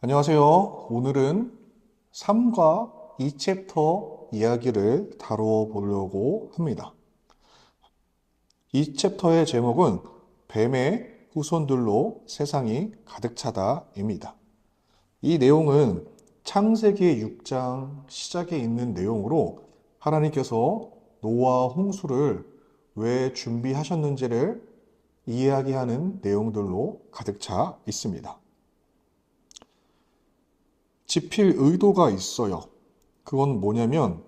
안녕하세요. 오늘은 3과 2챕터 이야기를 다뤄보려고 합니다. 이 챕터의 제목은 뱀의 후손들로 세상이 가득 차다입니다. 이 내용은 창세기 6장 시작에 있는 내용으로 하나님께서 노아와 홍수를 왜 준비하셨는지를 이야기하는 내용들로 가득 차 있습니다. 짚일 의도가 있어요. 그건 뭐냐면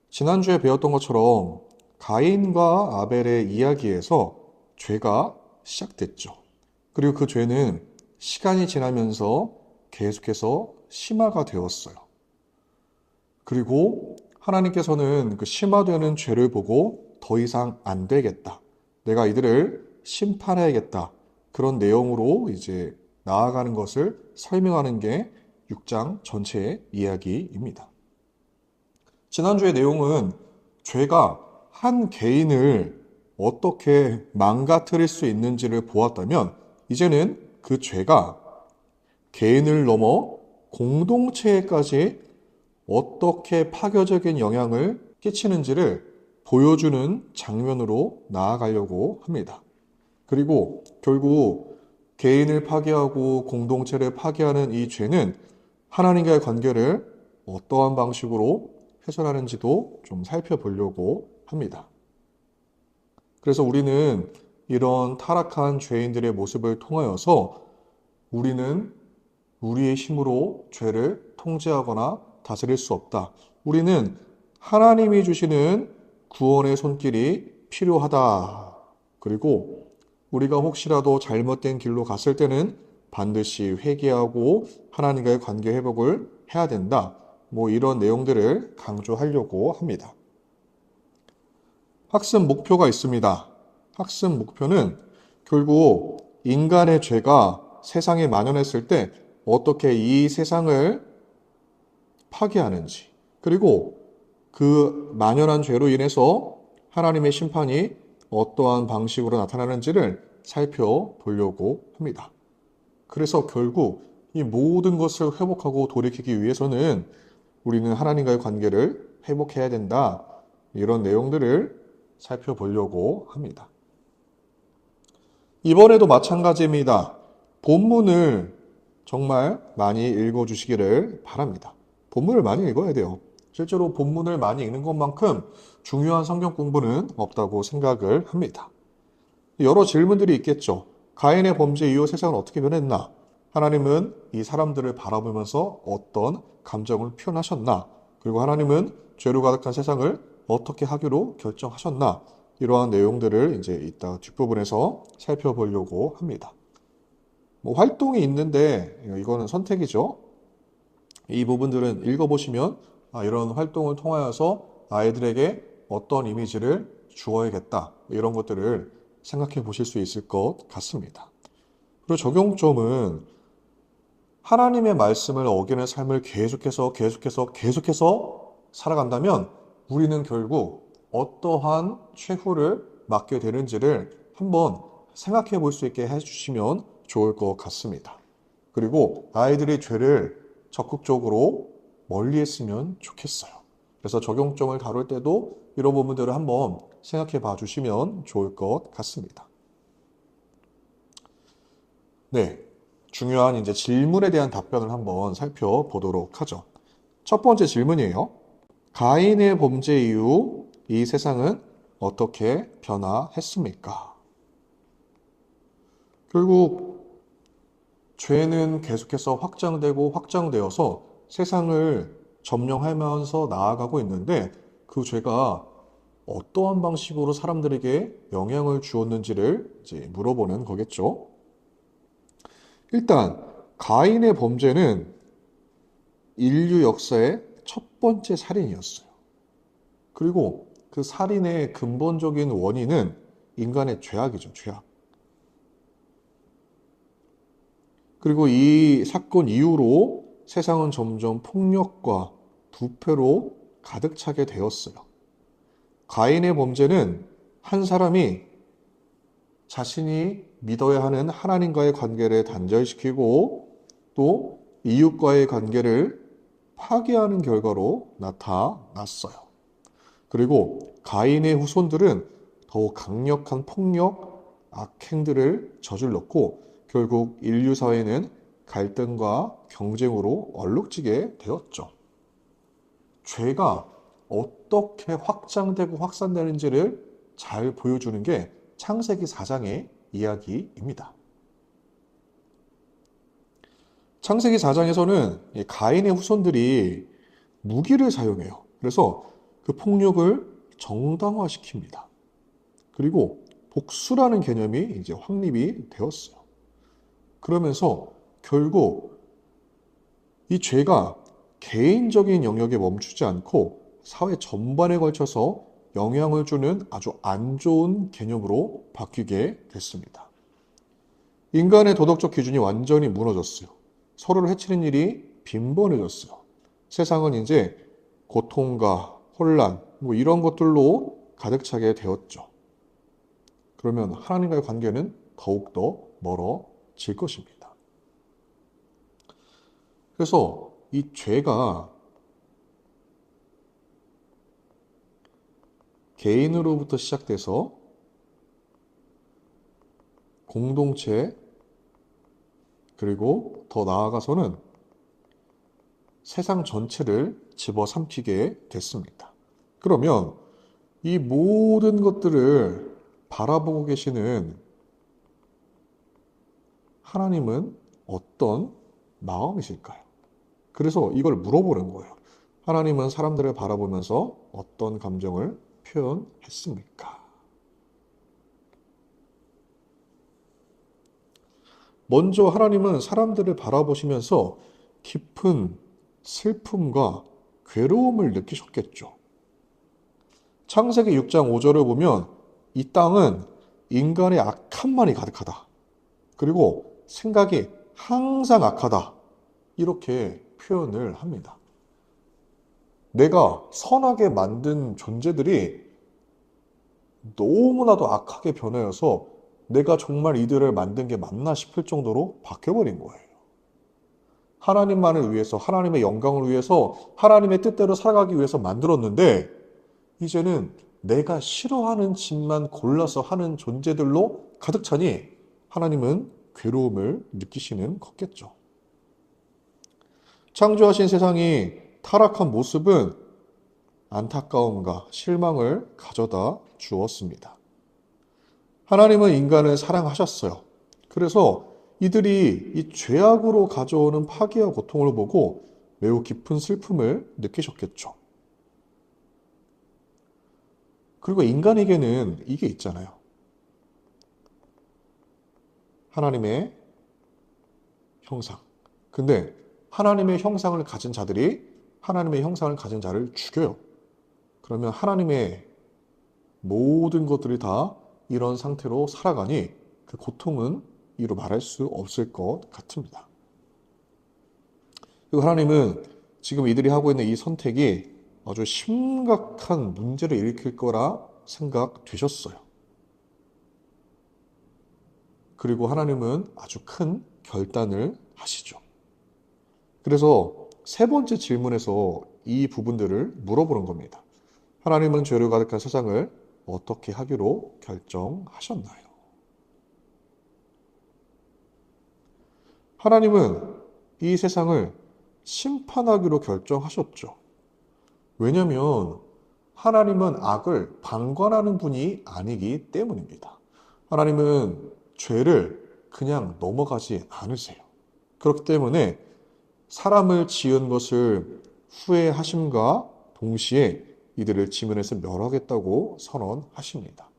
지난주에 배웠던 것처럼 가인과 아벨의 이야기에서 죄가 시작됐죠. 그리고 그 죄는 시간이 지나면서 계속해서 심화가 되었어요. 그리고 하나님께서는 그 심화되는 죄를 보고 더 이상 안 되겠다. 내가 이들을 심판해야겠다. 그런 내용으로 이제 나아가는 것을 설명하는 게 6장 전체의 이야기입니다. 지난주의 내용은 죄가 한 개인을 어떻게 망가뜨릴 수 있는지를 보았다면, 이제는 그 죄가 개인을 넘어 공동체에까지 어떻게 파괴적인 영향을 끼치는지를 보여주는 장면으로 나아가려고 합니다. 그리고 결국 개인을 파괴하고 공동체를 파괴하는 이 죄는 하나님과의 관계를 어떠한 방식으로 훼손하는지도 좀 살펴보려고 합니다. 그래서 우리는 이런 타락한 죄인들의 모습을 통하여서 우리는 우리의 힘으로 죄를 통제하거나 다스릴 수 없다. 우리는 하나님이 주시는 구원의 손길이 필요하다. 그리고 우리가 혹시라도 잘못된 길로 갔을 때는 반드시 회개하고 하나님과의 관계 회복을 해야 된다. 이런 내용들을 강조하려고 합니다. 학습 목표가 있습니다. 학습 목표는 결국 인간의 죄가 세상에 만연했을 때 어떻게 이 세상을 파괴하는지, 그리고 그 만연한 죄로 인해서 하나님의 심판이 어떠한 방식으로 나타나는지를 살펴보려고 합니다. 그래서 결국 이 모든 것을 회복하고 돌이키기 위해서는 우리는 하나님과의 관계를 회복해야 된다. 이런 내용들을 살펴보려고 합니다. 이번에도 마찬가지입니다. 본문을 정말 많이 읽어주시기를 바랍니다. 본문을 많이 읽어야 돼요. 실제로 본문을 많이 읽는 것만큼 중요한 성경 공부는 없다고 생각을 합니다. 여러 질문들이 있겠죠. 가인의 범죄 이후 세상은 어떻게 변했나? 하나님은 이 사람들을 바라보면서 어떤 감정을 표현하셨나? 그리고 하나님은 죄로 가득한 세상을 어떻게 하기로 결정하셨나? 이러한 내용들을 이제 이따 뒷부분에서 살펴보려고 합니다. 활동이 있는데 이거는 선택이죠. 이 부분들은 읽어보시면 이런 활동을 통하여서 아이들에게 어떤 이미지를 주어야겠다. 이런 것들을 생각해 보실 수 있을 것 같습니다. 그리고 적용점은 하나님의 말씀을 어기는 삶을 계속해서 살아간다면 우리는 결국 어떠한 최후를 맞게 되는지를 한번 생각해 볼 수 있게 해주시면 좋을 것 같습니다. 그리고 아이들이 죄를 적극적으로 멀리 했으면 좋겠어요. 그래서 적용점을 다룰 때도 이런 부분들을 한번 생각해 봐 주시면 좋을 것 같습니다. 네. 중요한 이제 질문에 대한 답변을 한번 살펴보도록 하죠. 첫 번째 질문이에요. 가인의 범죄 이후 이 세상은 어떻게 변화했습니까? 결국 죄는 계속해서 확장되어서 세상을 점령하면서 나아가고 있는데 그 죄가 어떠한 방식으로 사람들에게 영향을 주었는지를 이제 물어보는 거겠죠. 일단 가인의 범죄는 인류 역사의 첫 번째 살인이었어요. 그리고 그 살인의 근본적인 원인은 인간의 죄악이죠, 죄악. 그리고 이 사건 이후로 세상은 점점 폭력과 부패로 가득 차게 되었어요. 가인의 범죄는 한 사람이 자신이 믿어야 하는 하나님과의 관계를 단절시키고 또 이웃과의 관계를 파괴하는 결과로 나타났어요. 그리고 가인의 후손들은 더욱 강력한 폭력, 악행들을 저질렀고 결국 인류 사회는 갈등과 경쟁으로 얼룩지게 되었죠. 죄가 어떻게 확장되고 확산되는지를 잘 보여주는 게 창세기 4장의 이야기입니다. 창세기 4장에서는 가인의 후손들이 무기를 사용해요. 그래서 그 폭력을 정당화시킵니다. 그리고 복수라는 개념이 이제 확립이 되었어요. 그러면서 결국 이 죄가 개인적인 영역에 멈추지 않고 사회 전반에 걸쳐서 영향을 주는 아주 안 좋은 개념으로 바뀌게 됐습니다. 인간의 도덕적 기준이 완전히 무너졌어요. 서로를 해치는 일이 빈번해졌어요. 세상은 이제 고통과 혼란, 이런 것들로 가득 차게 되었죠. 그러면 하나님과의 관계는 더욱더 멀어질 것입니다. 그래서 이 죄가 개인으로부터 시작돼서 공동체, 그리고 더 나아가서는 세상 전체를 집어삼키게 됐습니다. 그러면 이 모든 것들을 바라보고 계시는 하나님은 어떤 마음이실까요? 그래서 이걸 물어보는 거예요. 하나님은 사람들을 바라보면서 어떤 감정을 표현했습니까? 먼저 하나님은 사람들을 바라보시면서 깊은 슬픔과 괴로움을 느끼셨겠죠. 창세기 6장 5절을 보면 이 땅은 인간의 악함만이 가득하다. 그리고 생각이 항상 악하다. 이렇게 표현을 합니다. 내가 선하게 만든 존재들이 너무나도 악하게 변하여서 내가 정말 이들을 만든 게 맞나 싶을 정도로 바뀌어버린 거예요. 하나님만을 위해서, 하나님의 영광을 위해서, 하나님의 뜻대로 살아가기 위해서 만들었는데 이제는 내가 싫어하는 짓만 골라서 하는 존재들로 가득 차니 하나님은 괴로움을 느끼시는 거겠죠. 창조하신 세상이 타락한 모습은 안타까움과 실망을 가져다 주었습니다. 하나님은 인간을 사랑하셨어요. 그래서 이들이 이 죄악으로 가져오는 파괴와 고통을 보고 매우 깊은 슬픔을 느끼셨겠죠. 그리고 인간에게는 이게 있잖아요. 하나님의 형상. 근데 하나님의 형상을 가진 자들이 하나님의 형상을 가진 자를 죽여요. 그러면 하나님의 모든 것들이 다 이런 상태로 살아가니 그 고통은 이루 말할 수 없을 것 같습니다. 그리고 하나님은 지금 이들이 하고 있는 이 선택이 아주 심각한 문제를 일으킬 거라 생각되셨어요. 그리고 하나님은 아주 큰 결단을 하시죠. 그래서 세 번째 질문에서 이 부분들을 물어보는 겁니다. 하나님은 죄로 가득한 세상을 어떻게 하기로 결정하셨나요? 하나님은 이 세상을 심판하기로 결정하셨죠. 왜냐하면 하나님은 악을 방관하는 분이 아니기 때문입니다. 하나님은 죄를 그냥 넘어가지 않으세요. 그렇기 때문에 사람을 지은 것을 후회하심과 동시에 이들을 지면에서 멸하겠다고 선언하십니다.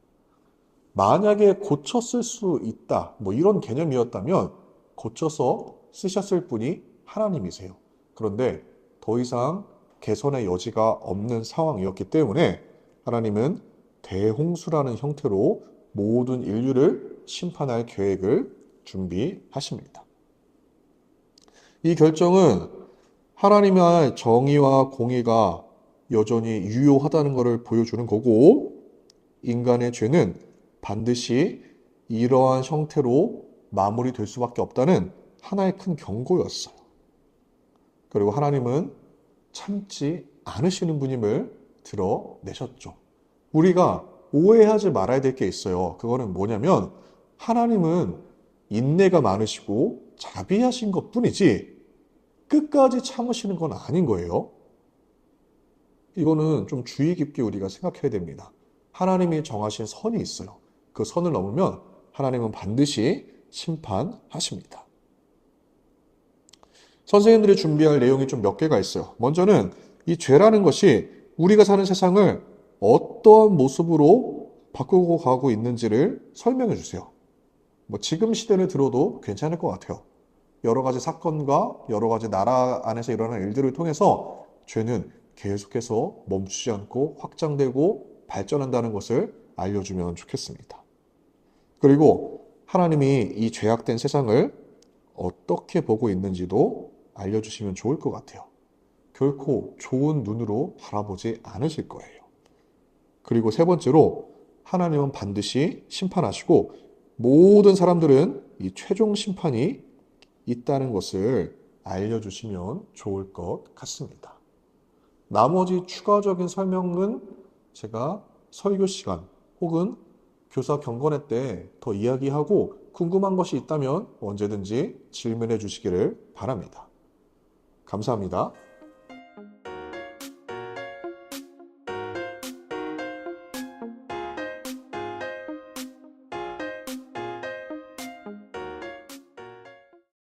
만약에 고쳐 쓸 수 있다, 이런 개념이었다면 고쳐서 쓰셨을 분이 하나님이세요. 그런데 더 이상 개선의 여지가 없는 상황이었기 때문에 하나님은 대홍수라는 형태로 모든 인류를 심판할 계획을 준비하십니다. 이 결정은 하나님의 정의와 공의가 여전히 유효하다는 것을 보여주는 거고, 인간의 죄는 반드시 이러한 형태로 마무리될 수밖에 없다는 하나의 큰 경고였어요. 그리고 하나님은 참지 않으시는 분임을 드러내셨죠. 우리가 오해하지 말아야 될 게 있어요. 그거는 뭐냐면 하나님은 인내가 많으시고 자비하신 것뿐이지 끝까지 참으시는 건 아닌 거예요. 이거는 좀 주의 깊게 우리가 생각해야 됩니다. 하나님이 정하신 선이 있어요. 그 선을 넘으면 하나님은 반드시 심판하십니다. 선생님들이 준비할 내용이 좀 몇 개가 있어요. 먼저는 이 죄라는 것이 우리가 사는 세상을 어떠한 모습으로 바꾸고 가고 있는지를 설명해 주세요. 지금 시대를 들어도 괜찮을 것 같아요. 여러 가지 사건과 여러 가지 나라 안에서 일어나는 일들을 통해서 죄는 계속해서 멈추지 않고 확장되고 발전한다는 것을 알려주면 좋겠습니다. 그리고 하나님이 이 죄악된 세상을 어떻게 보고 있는지도 알려주시면 좋을 것 같아요. 결코 좋은 눈으로 바라보지 않으실 거예요. 그리고 세 번째로 하나님은 반드시 심판하시고 모든 사람들은 이 최종 심판이 있다는 것을 알려주시면 좋을 것 같습니다. 나머지 추가적인 설명은 제가 설교 시간 혹은 교사 경건회 때 더 이야기하고 궁금한 것이 있다면 언제든지 질문해 주시기를 바랍니다. 감사합니다.